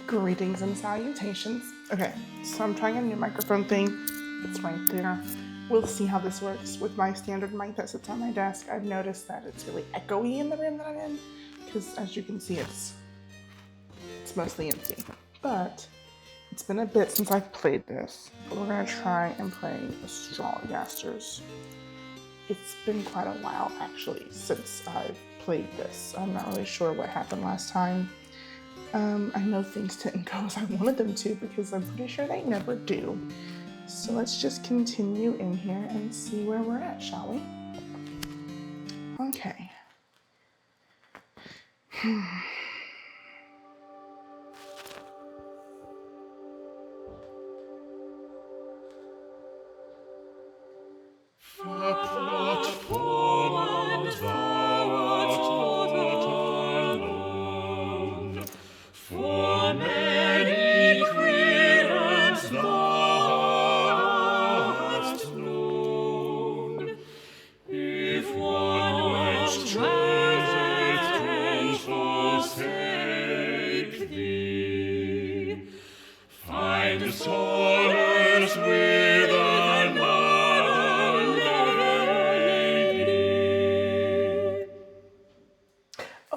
Greetings and salutations. Okay, so I'm trying a new microphone thing. It's right there. We'll see how this works with my standard mic that sits on my desk. I've noticed that it's really echoey in the room that I'm in because, as you can see, it's mostly empty. But it's been a bit since I've played this. But we're gonna try and play Astrologasters. It's been quite a while actually since I've played this. I'm not really sure what happened last time. I know things didn't go as I wanted them to because I'm pretty sure they never do. So let's just continue in here and see where we're at, shall we? Okay.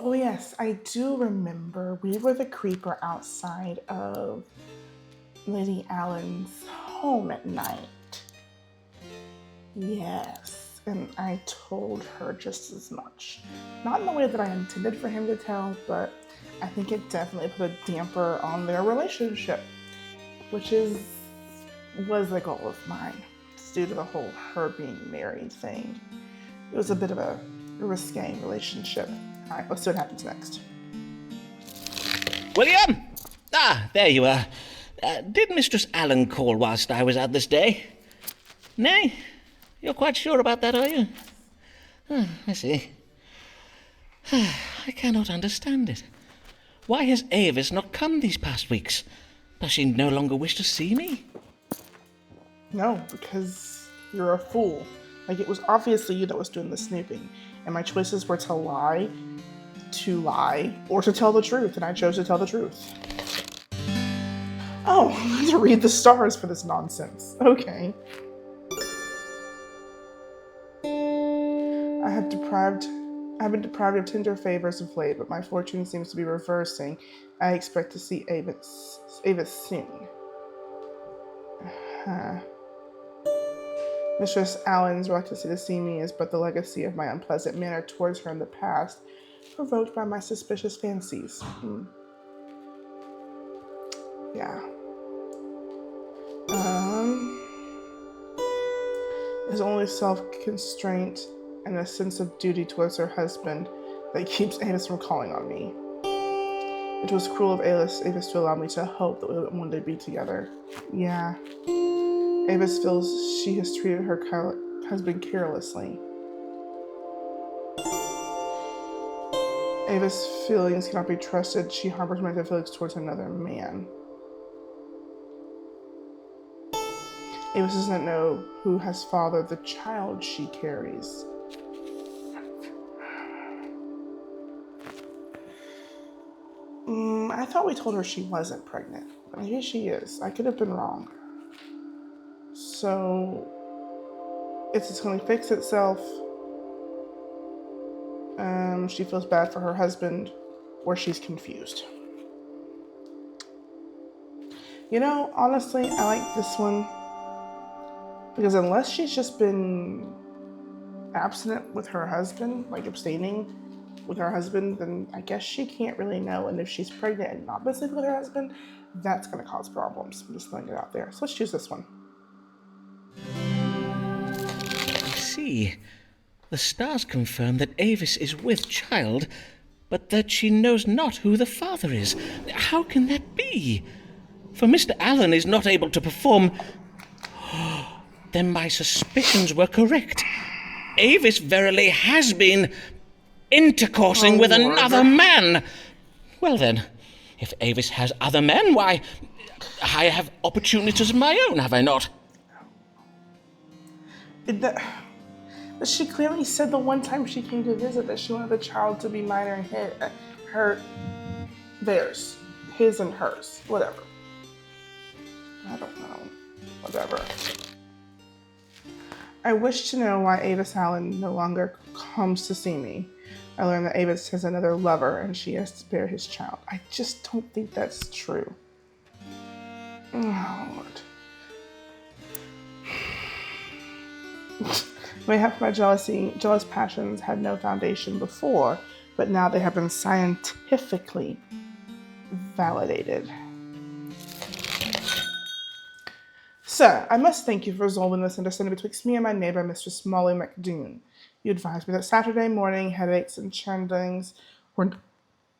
Oh yes, I do remember we were the creeper outside of Lady Allen's home at night. Yes, and I told her just as much. Not in the way that I intended for him to tell, but I think it definitely put a damper on their relationship, which was a goal of mine. It's due to the whole her being married thing. It was a bit of a risque relationship. All right, let's see what happens next. William! Ah, there you are. Did Mistress Allen call whilst I was out this day? Nay? You're quite sure about that, are you? I see. I cannot understand it. Why has Avis not come these past weeks? Does she no longer wish to see me? No, because you're a fool. Like, it was obviously you that was doing the snooping, and my choices were to lie, or to tell the truth, and I chose to tell the truth. Oh, I have to read the stars for this nonsense. Okay. I have been deprived of tender favors of late, but my fortune seems to be reversing. I expect to see Avis soon. Mistress Allen's reluctance to see me is but the legacy of my unpleasant manner towards her in the past, provoked by my suspicious fancies. Yeah. It's only self-constraint and a sense of duty towards her husband that keeps Avis from calling on me. It was cruel of Avis to allow me to hope that we would one day be together. Yeah. Avis feels she has treated her husband carelessly. Avis' feelings cannot be trusted. She harbors romantic feelings towards another man. Avis doesn't know who has fathered the child she carries. I thought we told her she wasn't pregnant, but maybe she is. I could have been wrong. So, it's just going to fix itself. She feels bad for her husband, or she's confused. You know, honestly, I like this one. Because unless she's just been abstinent with her husband, like abstaining with her husband, then I guess she can't really know. And if she's pregnant and not sleeping with her husband, that's going to cause problems. I'm just throwing it out there. So let's choose this one. I see. The stars confirm that Avis is with child, but that she knows not who the father is. How can that be? For Mr. Allen is not able to perform... Then my suspicions were correct. Avis verily has been intercoursing with another man. Well then, if Avis has other men, why, I have opportunities of my own, have I not? But she clearly said the one time she came to visit that she wanted the child to be minor and theirs. His and hers. Whatever. I don't know. Whatever. I wish to know why Avis Allen no longer comes to see me. I learned that Avis has another lover and she has to bear his child. I just don't think that's true. Oh, Lord. Mayhap my jealous passions had no foundation before, but now they have been scientifically validated. Sir, I must thank you for resolving this misunderstanding betwixt me and my neighbor, Mistress Molly McDoon. You advised me that Saturday morning headaches and churnings were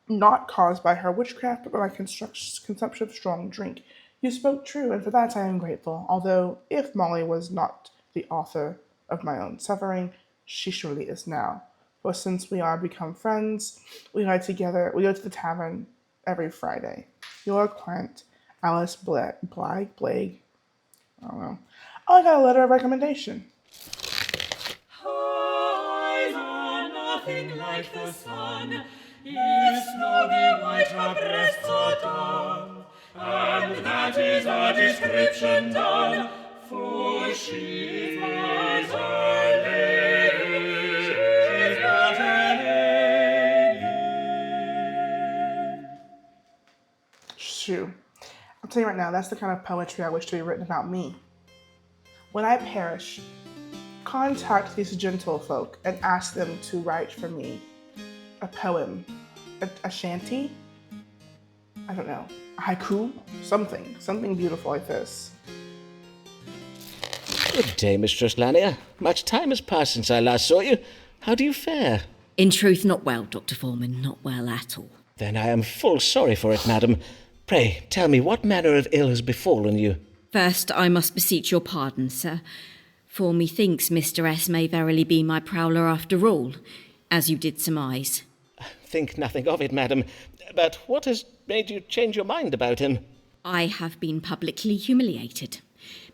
not caused by her witchcraft, but by my consumption of strong drink. You spoke true, and for that I am grateful, although if Molly was not the author of my own suffering, she surely is now. For since we are become friends, we go to the tavern every Friday. Your client, Alice Blagg. I don't know. Oh, I got a letter of recommendation. Eyes are nothing like the sun, if snowy white her breasts are done, and that is a description done, for she is a lady. She's but a lady. Shoo. I'll tell you right now, that's the kind of poetry I wish to be written about me. When I perish, contact these gentlefolk and ask them to write for me a poem, a shanty, I don't know, a haiku, something beautiful like this. Good day, Mistress Lanier. Much time has passed since I last saw you. How do you fare? In truth, not well, Dr. Foreman, not well at all. Then I am full sorry for it, madam. Pray, tell me what manner of ill has befallen you. First, I must beseech your pardon, sir, for methinks Mr. S. may verily be my prowler after all, as you did surmise. Think nothing of it, madam. But what has made you change your mind about him? I have been publicly humiliated.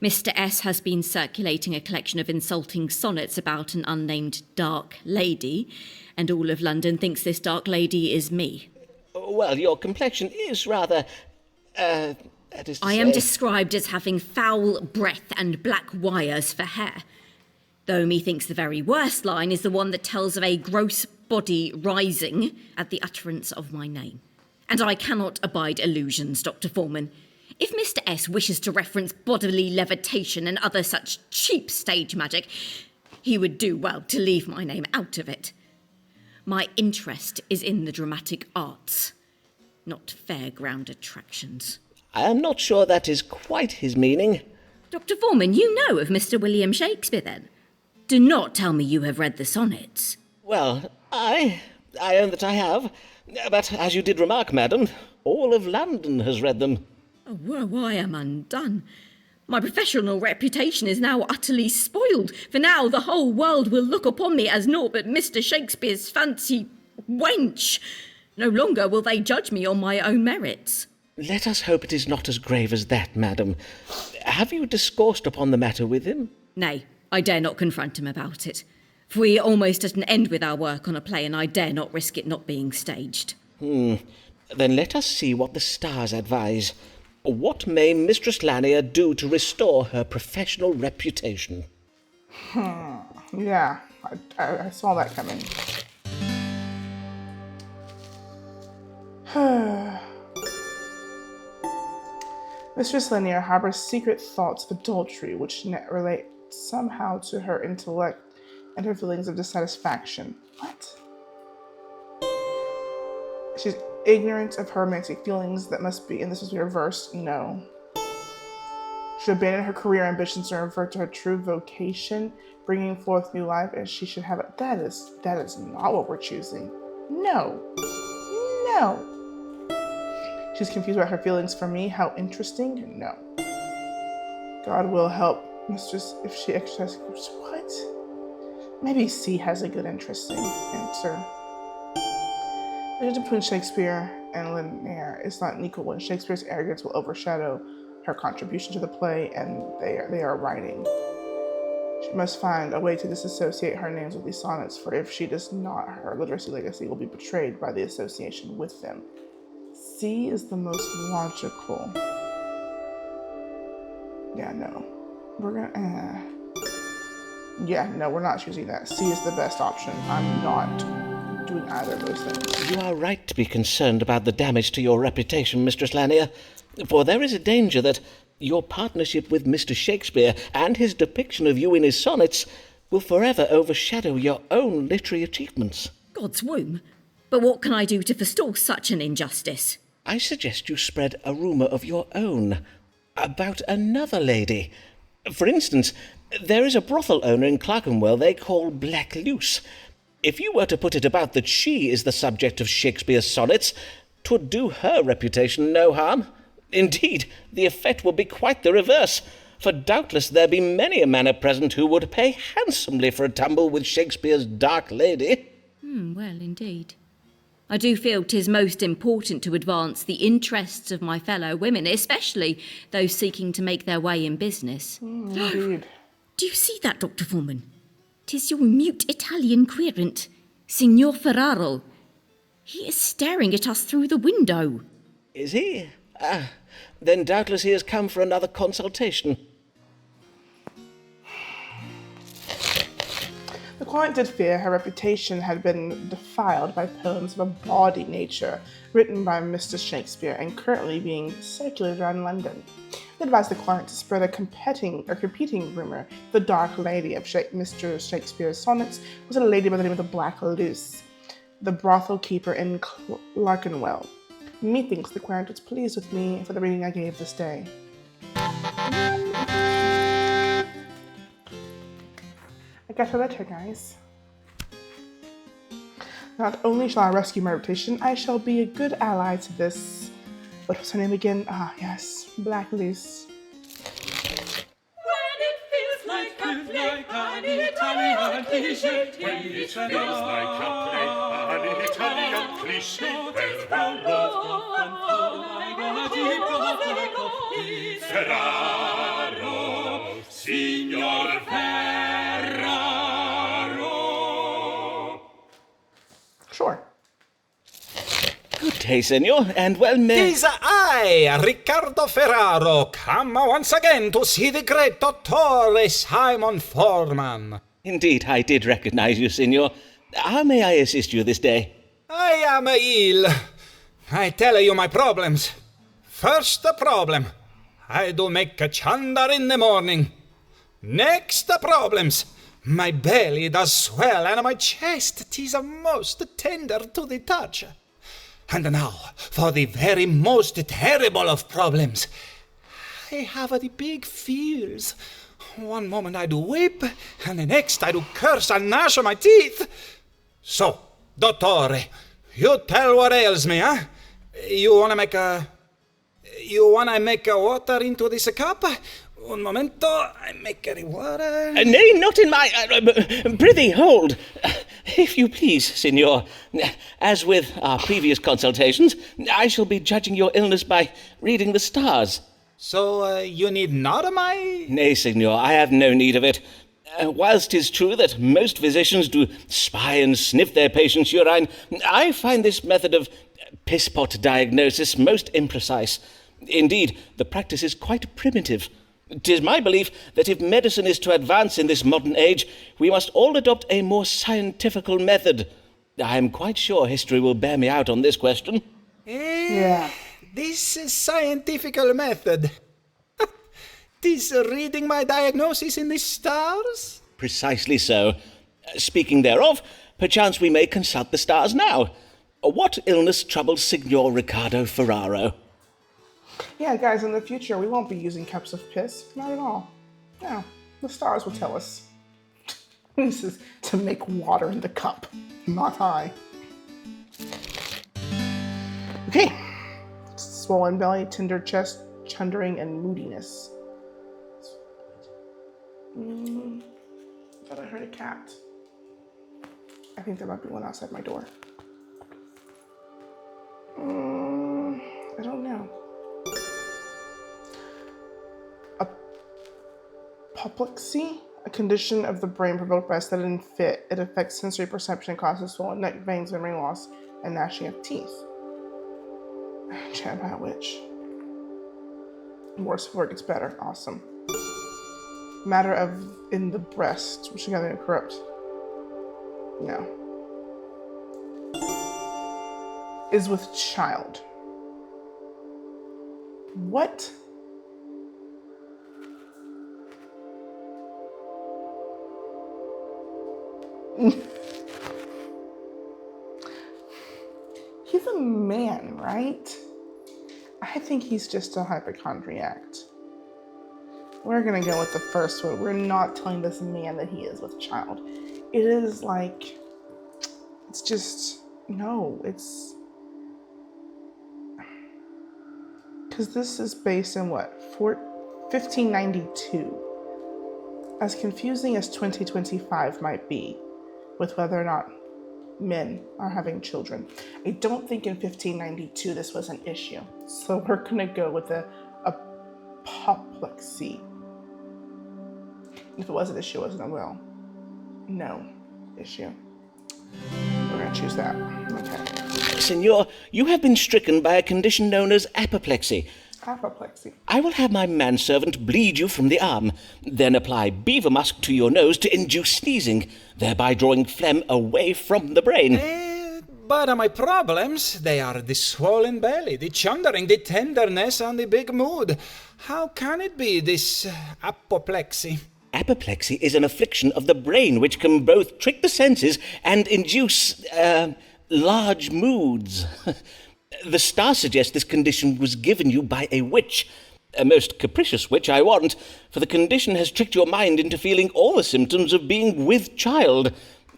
Mr. S. has been circulating a collection of insulting sonnets about an unnamed dark lady, and all of London thinks this dark lady is me. Well, your complexion is rather, that is to I say... am described as having foul breath and black wires for hair, though methinks the very worst line is the one that tells of a gross body rising at the utterance of my name. And I cannot abide illusions, Dr. Foreman. If Mr. S. wishes to reference bodily levitation and other such cheap stage magic, he would do well to leave my name out of it. My interest is in the dramatic arts, not fairground attractions. I am not sure that is quite his meaning. Dr. Foreman, you know of Mr. William Shakespeare, then? Do not tell me you have read the sonnets. Well, I own that I have. But as you did remark, madam, all of London has read them. Oh, well, I am undone. My professional reputation is now utterly spoiled, for now the whole world will look upon me as naught but Mr. Shakespeare's fancy wench. No longer will they judge me on my own merits. Let us hope it is not as grave as that, madam. Have you discoursed upon the matter with him? Nay, I dare not confront him about it. For we are almost at an end with our work on a play, and I dare not risk it not being staged. Then let us see what the stars advise. What may Mistress Lanier do to restore her professional reputation? Yeah, I saw that coming. Mistress Lanier harbors secret thoughts of adultery which relate somehow to her intellect and her feelings of dissatisfaction. What? She's ignorant of her romantic feelings that must be, and this must be reversed. No. She should abandon her career ambitions and revert to her true vocation, bringing forth new life, and she should have it. That is not what we're choosing. No. She's confused about her feelings for me. How interesting. No. God will help Mistress if she exercises. What? Maybe C has a good interesting answer. The difference between Shakespeare and Lanier is not an equal one. Shakespeare's arrogance will overshadow her contribution to the play, and they are writing. She must find a way to disassociate her names with these sonnets, for if she does not, her literacy legacy will be betrayed by the association with them. C is the most logical. Yeah, no. We're gonna... Yeah, no, we're not choosing that. C is the best option. I'm not doing either of those things. You are right to be concerned about the damage to your reputation, Mistress Lanier, for there is a danger that your partnership with Mr. Shakespeare and his depiction of you in his sonnets will forever overshadow your own literary achievements. God's womb. But what can I do to forestall such an injustice? I suggest you spread a rumour of your own about another lady. For instance, there is a brothel owner in Clerkenwell they call Black Luce. If you were to put it about that she is the subject of Shakespeare's sonnets, 'twould do her reputation no harm. Indeed, the effect would be quite the reverse, for doubtless there be many a man at present who would pay handsomely for a tumble with Shakespeare's dark lady. Well, indeed. I do feel 'tis most important to advance the interests of my fellow women, especially those seeking to make their way in business. Indeed. Do you see that, Dr. Foreman? 'Tis your mute Italian querent, Signor Ferraro. He is staring at us through the window. Is he? Then doubtless he has come for another consultation. The client did fear her reputation had been defiled by poems of a bawdy nature written by Mr. Shakespeare and currently being circulated around London. They advised the client to spread a competing rumor. The dark lady of Mr. Shakespeare's sonnets was a lady by the name of the Black Luce, the brothel keeper in Clerkenwell. Methinks the client was pleased with me for the reading I gave this day. I got a letter, guys. Not only shall I rescue my reputation, I shall be a good ally to this... What was her name again? Yes, Black Luce. When it feels like an Italian cliché, when it feels like an Italian cliché, Ferraro, Signor Ferraro. Sure. Good day, senor, and well met. Tis I, Riccardo Ferraro, come once again to see the great Dottore Simon Foreman. Indeed, I did recognize you, senor. How may I assist you this day? I am ill. I tell you my problems. First problem, I do make a chandar in the morning. Next problems, my belly does swell and my chest 'tis most tender to the touch. And now, for the very most terrible of problems, I have the big fears. One moment I do weep, and the next I do curse and gnash my teeth. So, Dottore, you tell what ails me, huh? You wanna make a water into this cup? Un momento, I make the water. Nay, not in my... prithee, hold. If you please, senor. As with our previous consultations, I shall be judging your illness by reading the stars. So, you need not my... Nay, senor, I have no need of it. Whilst 'tis true that most physicians do spy and sniff their patients' urine, I find this method of piss-pot diagnosis most imprecise. Indeed, the practice is quite primitive. 'Tis my belief that if medicine is to advance in this modern age, we must all adopt a more scientifical method. I am quite sure history will bear me out on this question. Yeah. This is scientifical method. This reading my diagnosis in the stars? Precisely so. Speaking thereof, perchance we may consult the stars now. What illness troubles Signor Riccardo Ferraro? Yeah, guys, in the future, we won't be using cups of piss. Not at all. No, the stars will tell us. This is to make water in the cup, not I. Okay. Swollen belly, tender chest, chundering, and moodiness. I thought I heard a cat. I think there might be one outside my door. I don't know. Apoplexy, a condition of the brain provoked by a sudden fit. It affects sensory perception and causes swollen neck, veins, memory loss, and gnashing of teeth. Chat about which. Worse before it gets better. Awesome. Matter of in the breast, which got to corrupt. No. Is with child. What? He's a man, right? I think he's just a hypochondriac. We're gonna go with the first one. We're not telling this man that he is with child. It is like, it's just, no, it's, because this is based in what, 1592. As confusing as 2025 might be with whether or not men are having children, I don't think in 1592 this was an issue. So we're gonna go with a apoplexy. If it was an issue, it wasn't a will. No issue. We're gonna choose that. Okay. Senor, you have been stricken by a condition known as apoplexy. Apoplexy. I will have my manservant bleed you from the arm, then apply beaver musk to your nose to induce sneezing, thereby drawing phlegm away from the brain. But my problems, they are the swollen belly, the chundering, the tenderness, and the big mood. How can it be, this apoplexy? Apoplexy is an affliction of the brain which can both trick the senses and induce, large moods. The stars suggest this condition was given you by a witch. A most capricious witch, I warrant, for the condition has tricked your mind into feeling all the symptoms of being with child.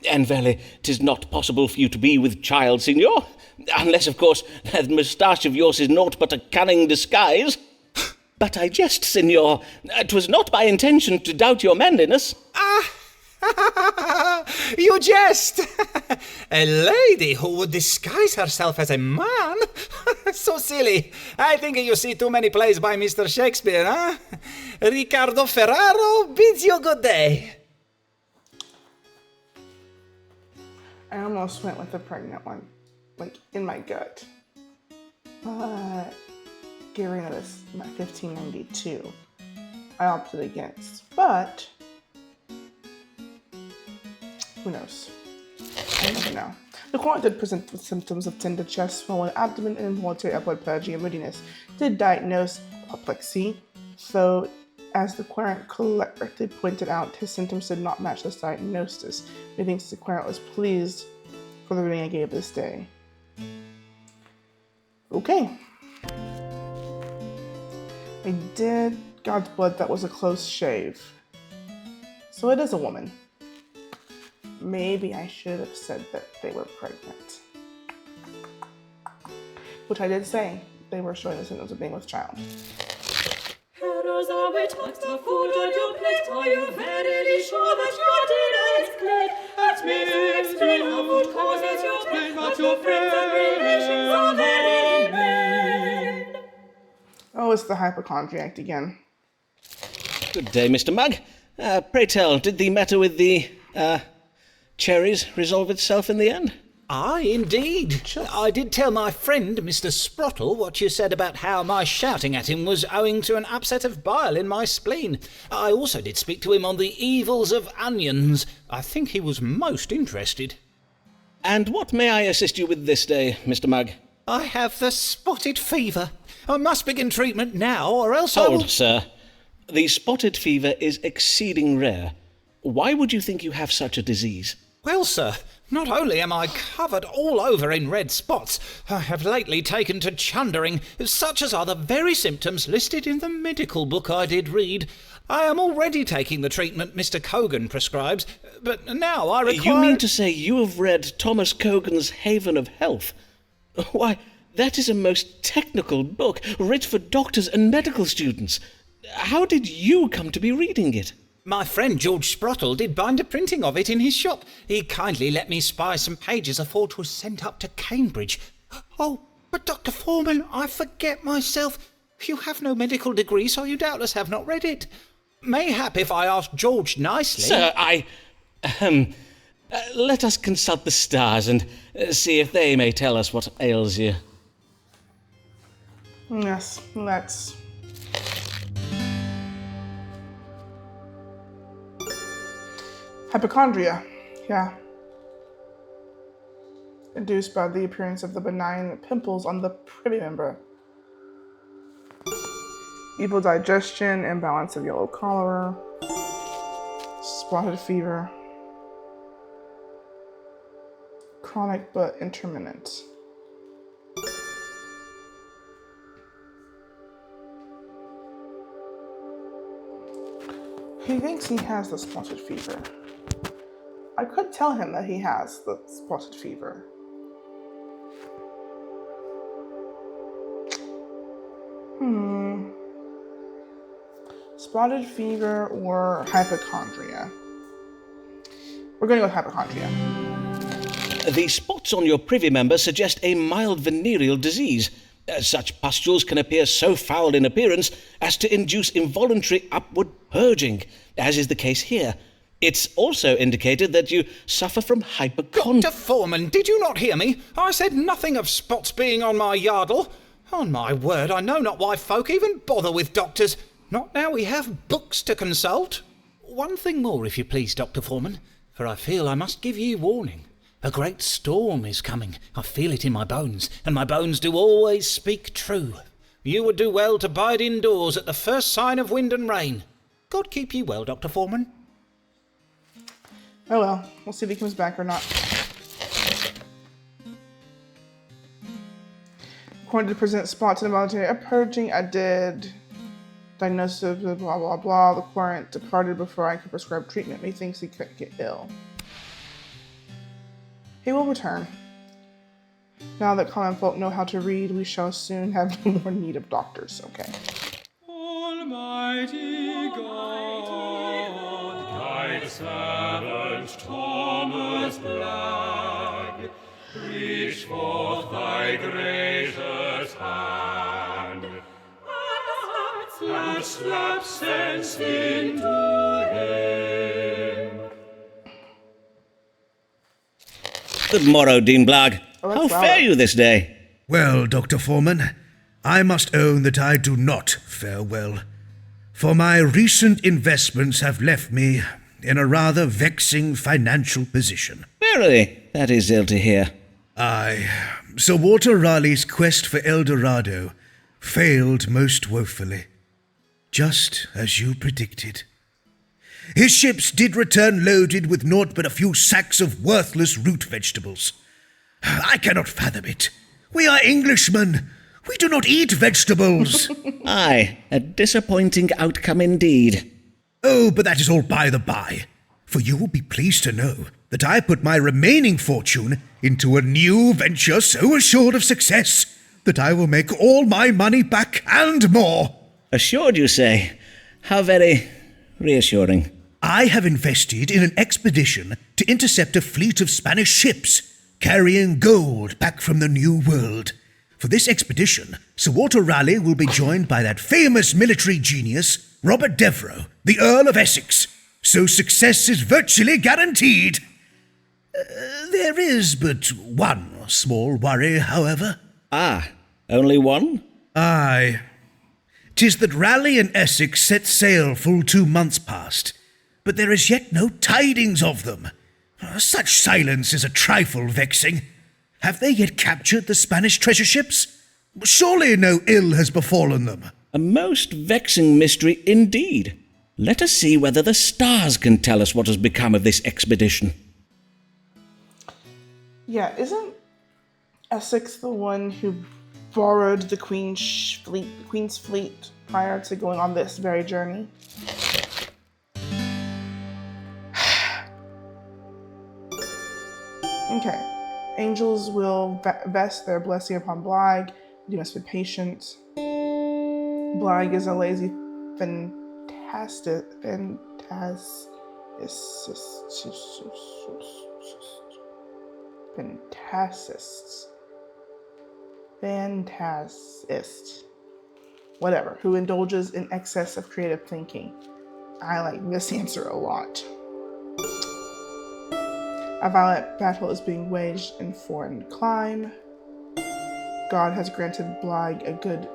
And verily, 'tis not possible for you to be with child, signor. Unless, of course, that moustache of yours is naught but a cunning disguise. But I jest, signor. 'Twas not my intention to doubt your manliness. You jest! A lady who would disguise herself as a man? So silly. I think you see too many plays by Mr. Shakespeare, huh? Riccardo Ferraro bids you good day. I almost went with the pregnant one, like in my gut. But getting rid of this, my 1592, I opted against. But who knows? I never know. The client did present with symptoms of tender chest, swollen abdomen, and involuntary upward purging and moodiness. Did diagnose apoplexy, though, as the querent correctly pointed out, his symptoms did not match this diagnosis. Methinks the querent was pleased for the reading I gave this day. Okay. I did God's blood. That was a close shave. So it is a woman. Maybe I should have said that they were pregnant. Which I did say. They were showing the symptoms of being with child. Heroes are which what's the food on your plate? Are you verily sure that your dinner is great? At mystery of food causes your pain, but your friends and relations are very vain. Oh, it's the hypochondriac again. Good day, Mr. Mugg. Pray tell, did the matter with the, cherries resolve itself in the end? Aye, indeed. I did tell my friend, Mr. Sprottle, what you said about how my shouting at him was owing to an upset of bile in my spleen. I also did speak to him on the evils of onions. I think he was most interested. And what may I assist you with this day, Mr. Mugg? I have the spotted fever. I must begin treatment now, or else I will... Hold, sir. The spotted fever is exceeding rare. Why would you think you have such a disease? Well, sir, not only am I covered all over in red spots, I have lately taken to chundering, such as are the very symptoms listed in the medical book I did read. I am already taking the treatment Mr. Cogan prescribes, but now I require... You mean to say you have read Thomas Cogan's Haven of Health? Why, that is a most technical book, writ for doctors and medical students. How did you come to be reading it? My friend George Sprottle did bind a printing of it in his shop. He kindly let me spy some pages afore 'twas sent up to Cambridge. Oh, but Dr. Foreman, I forget myself. You have no medical degree, so you doubtless have not read it. Mayhap if I ask George nicely... Sir, let us consult the stars and see if they may tell us what ails you. Yes, let's. Hypochondria. Yeah. Induced by the appearance of the benign pimples on the privy member. Evil digestion, imbalance of yellow cholera, spotted fever, chronic but intermittent. He thinks he has the spotted fever. I could tell him that he has the spotted fever. Spotted fever or hypochondria? We're going to go with hypochondria. The spots on your privy member suggest a mild venereal disease. Such pustules can appear so foul in appearance as to induce involuntary upward purging, as is the case here. It's also indicated that you suffer from hypochondria. Dr. Foreman, did you not hear me? I said nothing of spots being on my yardle. On my word, I know not why folk even bother with doctors. Not now we have books to consult. One thing more, if you please, Dr. Foreman, for I feel I must give ye warning. A great storm is coming. I feel it in my bones, and my bones do always speak true. You would do well to bide indoors at the first sign of wind and rain. God keep ye well, Dr. Foreman. Oh well, we'll see if he comes back or not. According to the present spots in the military, a purging I did. Diagnosis of blah blah blah. The querent departed before I could prescribe treatment. He thinks he could get ill. He will return. Now that common folk know how to read, we shall soon have no more need of doctors. Okay. Almighty God, guide servant Thomas Black, reach forth thy gracious hand, and slap sense into him. Good morrow, Dean Blagg. Oh, How that's fare loud. you this day? Well, Dr. Foreman, I must own that I do not fare well, for my recent investments have left me in a rather vexing financial position. Verily, that is ill to hear. Aye, Sir Walter Raleigh's quest for El Dorado failed most woefully, just as you predicted. His ships did return loaded with naught but a few sacks of worthless root vegetables. I cannot fathom it. We are Englishmen. We do not eat vegetables. Aye, a disappointing outcome indeed. Oh, but that is all by the by, for you will be pleased to know that I put my remaining fortune into a new venture so assured of success that I will make all my money back and more. Assured, you say? How very reassuring. I have invested in an expedition to intercept a fleet of Spanish ships carrying gold back from the New World. For this expedition, Sir Walter Raleigh will be joined by that famous military genius, Robert Devereux, the Earl of Essex. So success is virtually guaranteed. There is but one small worry, however. Ah, only one? Aye. 'Tis that Raleigh and Essex set sail full 2 months past, but there is yet no tidings of them. Such silence is a trifle vexing. Have they yet captured the Spanish treasure ships? Surely no ill has befallen them. A most vexing mystery indeed. Let us see whether the stars can tell us what has become of this expedition. Yeah, isn't Essex the one who borrowed the Queen's fleet prior to going on this very journey? Okay. Angels will vest their blessing upon Blag. You must be patient. Blag is a lazy fantasist, whatever, who indulges in excess of creative thinking. I like this answer a lot. A violent battle is being waged in foreign clime. God has granted Blag a good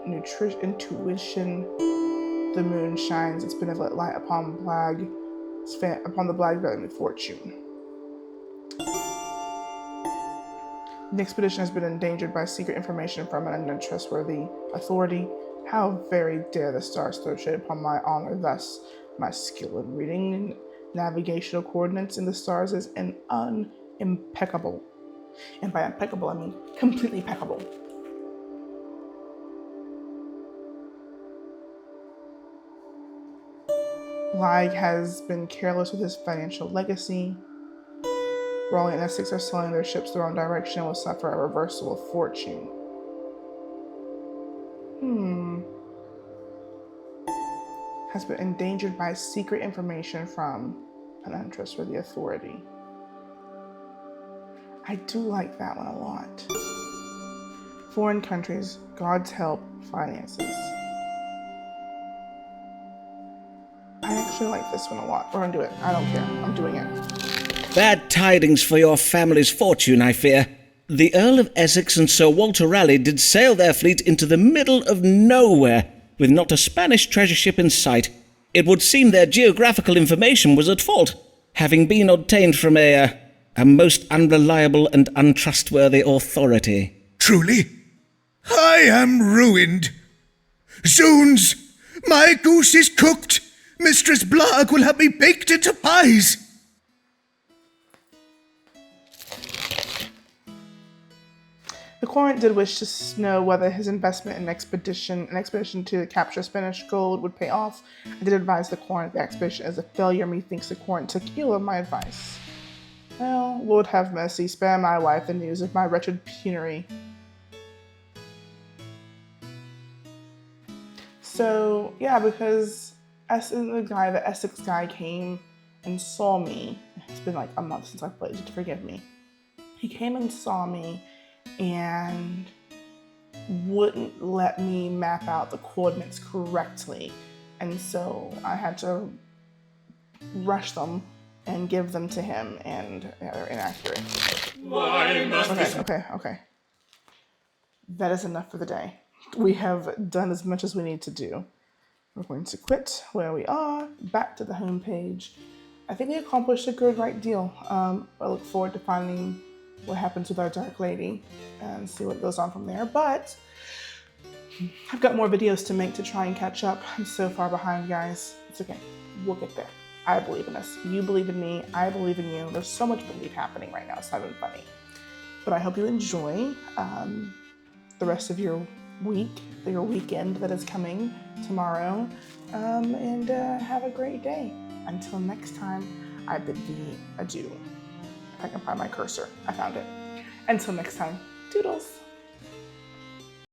intuition. The moon shines its benevolent light upon the Blag family fortune. The expedition has been endangered by secret information from an untrustworthy authority. How very dare the stars throw shade upon my honor thus? My skill in reading navigational coordinates in the stars is impeccable. And by impeccable, I mean completely impeccable. Blag has been careless with his financial legacy. Raleigh and Essex are selling their ships the wrong direction and will suffer a reversal of fortune. Has been endangered by secret information from an untrustworthy authority. I do like that one a lot. Foreign countries, God's help, finances. I actually like this one a lot. We're gonna do it. I don't care. I'm doing it. Bad tidings for your family's fortune, I fear. The Earl of Essex and Sir Walter Raleigh did sail their fleet into the middle of nowhere, with not a Spanish treasure ship in sight. It would seem their geographical information was at fault, having been obtained from a most unreliable and untrustworthy authority. Truly? I am ruined. Zoons! My goose is cooked! Mistress Blag will have me baked into pies! The Court did wish to know whether his investment in an expedition to capture Spanish gold would pay off. I did advise the Court the expedition is a failure. Methinks the Court took ill of my advice. Well, Lord have mercy, spare my wife the news of my wretched penury. So, yeah, because the Essex guy came and saw me. It's been like a month since I played, so forgive me. He came and saw me and wouldn't let me map out the coordinates correctly. And so I had to rush them and give them to him, and they're inaccurate. Okay. That is enough for the day. We have done as much as we need to do. We're going to quit where we are, back to the home page. I think we accomplished a good right deal. I look forward to finding what happens with our Dark Lady and see what goes on from there. But I've got more videos to make to try and catch up. I'm so far behind, guys. It's okay. We'll get there. I believe in us. You believe in me. I believe in you. There's so much belief happening right now. It's not even funny. But I hope you enjoy the rest of your week, your weekend that is coming tomorrow, and have a great day. Until next time, I bid thee adieu. If I can find my cursor. I found it. Until next time, toodles.